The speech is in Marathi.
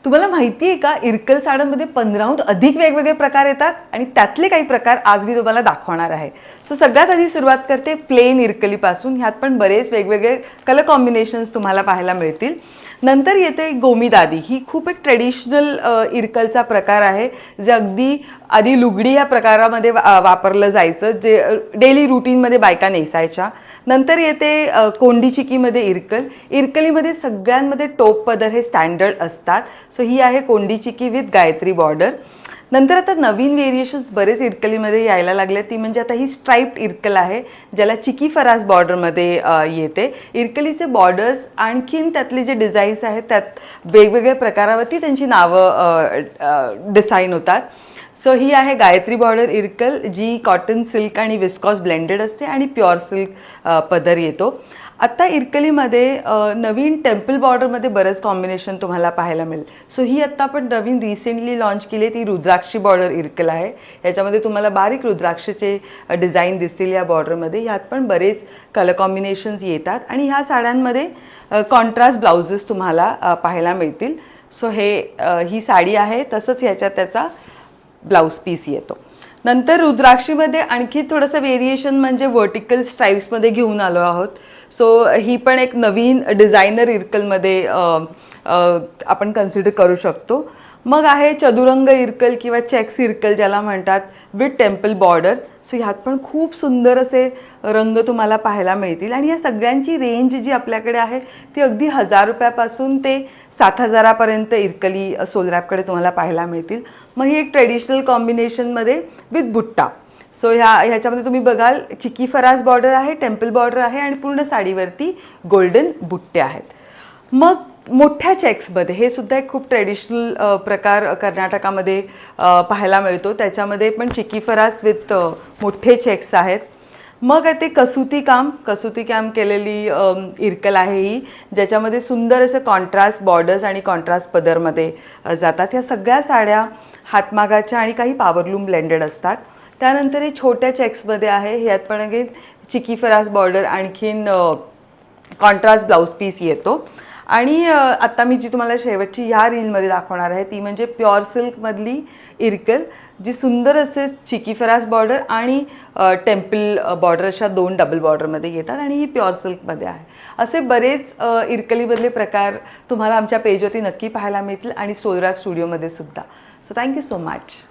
तुम्हाला माहिती आहे का, इरकल साड्यांमध्ये 15हून अधिक वेगवेगळे प्रकार येतात आणि त्यातले काही प्रकार आज मी तुम्हाला दाखवणार आहे. सो सगळ्यात आधी सुरुवात करते प्लेन इरकलीपासून. ह्यात पण बरेच वेगवेगळे कलर कॉम्बिनेशन्स तुम्हाला पाहायला मिळतील. नंतर येते गोमीदादी. ही खूप एक ट्रेडिशनल इरकलचा प्रकार आहे, जे अगदी आधी लुगडी या प्रकारामध्ये वापरलं जायचं, जे डेली रुटीनमध्ये बायका नेसायच्या. नंतर येते कोंडी चिकीमध्ये इरकल. इरकलीमध्ये सगळ्यांमध्ये टोप पदर हे स्टँडर्ड असतात. सो ही आहे कोंडी चिकी विथ गायत्री बॉर्डर. नंतर आता नवीन व्हेरिएशन्स बरेच इरकलीमध्ये यायला लागले. ती म्हणजे आता ही स्ट्राइप्ड इरकल आहे, ज्याला चिकी फरास बॉर्डरमध्ये येते. इरकलीचे बॉर्डर्स आणखीन त्यातले जे डिझाईन्स आहेत त्यात वेगवेगळ्या प्रकारावरती त्यांची नावं डिसाईन होतात. सो ही आहे गायत्री बॉर्डर इरकल, जी कॉटन सिल्क आणि विस्कॉस ब्लेंडेड असते आणि प्युअर सिल्क पदर येतो. आत्ता इरकलीमध्ये नवीन टेम्पल बॉर्डरमध्ये बरंच कॉम्बिनेशन तुम्हाला पाहायला मिळेल. सो ही आत्ता आपण नवीन रिसेंटली लॉन्च केली, ती रुद्राक्षी बॉर्डर इरकल आहे. याच्यामध्ये तुम्हाला बारीक रुद्राक्षचे डिझाईन दिसतील या बॉर्डरमध्ये. ह्यात पण बरेच कलर कॉम्बिनेशन्स येतात आणि ह्या साड्यांमध्ये कॉन्ट्रास्ट ब्लाउजेस तुम्हाला पाहायला मिळतील. सो ही साडी आहे, तसंच ह्याच्यात त्याचा ब्लाऊज पीस येतो. नंतर रुद्राक्षीमध्ये आणखी थोडंसं व्हेरिएशन म्हणजे व्हर्टिकल स्ट्राइप्समध्ये घेऊन आलो आहोत. सो ही पण एक नवीन डिझायनर इरकलमध्ये आपण कन्सिडर करू शकतो. मग आहे चदुरंग इरकल किंवा चेक्स इरकल ज्याला म्हणतात, विथ टेम्पल बॉर्डर. सो ह्यात पण खूप सुंदर असे रंग तुम्हाला पाहायला मिळतील आणि या सगळ्यांची रेंज जी आपल्याकडे आहे ती अगदी 1000 रुपयापासून ते 7000पर्यंत इरकली सोलरॅपकडे तुम्हाला पाहायला मिळतील. मग ही एक ट्रेडिशनल कॉम्बिनेशनमध्ये विथ बुट्टा. सो ह्याच्यामध्ये तुम्ही बघाल चिकी फरास बॉर्डर आहे, टेम्पल बॉर्डर आहे आणि पूर्ण साडीवरती गोल्डन बुट्टे आहेत. मग मोठ्या चेक्समध्ये हे सुद्धा एक खूप ट्रेडिशनल प्रकार कर्नाटकामध्ये पाहायला मिळतो. त्याच्यामध्ये पण चिकी फरास विथ मोठे चेक्स आहेत. मग ते कसुती काम केलेली इरकल आहे ही, ज्याच्यामध्ये सुंदर असं कॉन्ट्रास्ट बॉर्डर्स आणि कॉन्ट्रास्ट पदरमध्ये जातात. ह्या सगळ्या साड्या हातमागाच्या आणि काही पॉवरलूम ब्लेंडेड असतात. त्यानंतर हे छोट्या चेक्समध्ये आहे. ह्यात पण अगेन चिकी फरास बॉर्डर आणखीन कॉन्ट्रास्ट ब्लाऊज पीस येतो. आणि आत्ता मी जी तुम्हाला शेवटची ह्या रीलमध्ये दाखवणार आहे ती म्हणजे प्युअर सिल्कमधली इरकल, जी सुंदर असे चिकी फरास बॉर्डर आणि टेम्पल बॉर्डर अशा 2 डबल बॉर्डरमध्ये येतात आणि ही प्युअर सिल्कमध्ये आहे. असे बरेच इरकलीमधले प्रकार तुम्हाला आमच्या पेजवरती नक्की पाहायला मिळतील आणि सोलरॅप स्टुडिओमध्ये सुद्धा. So thank you so much.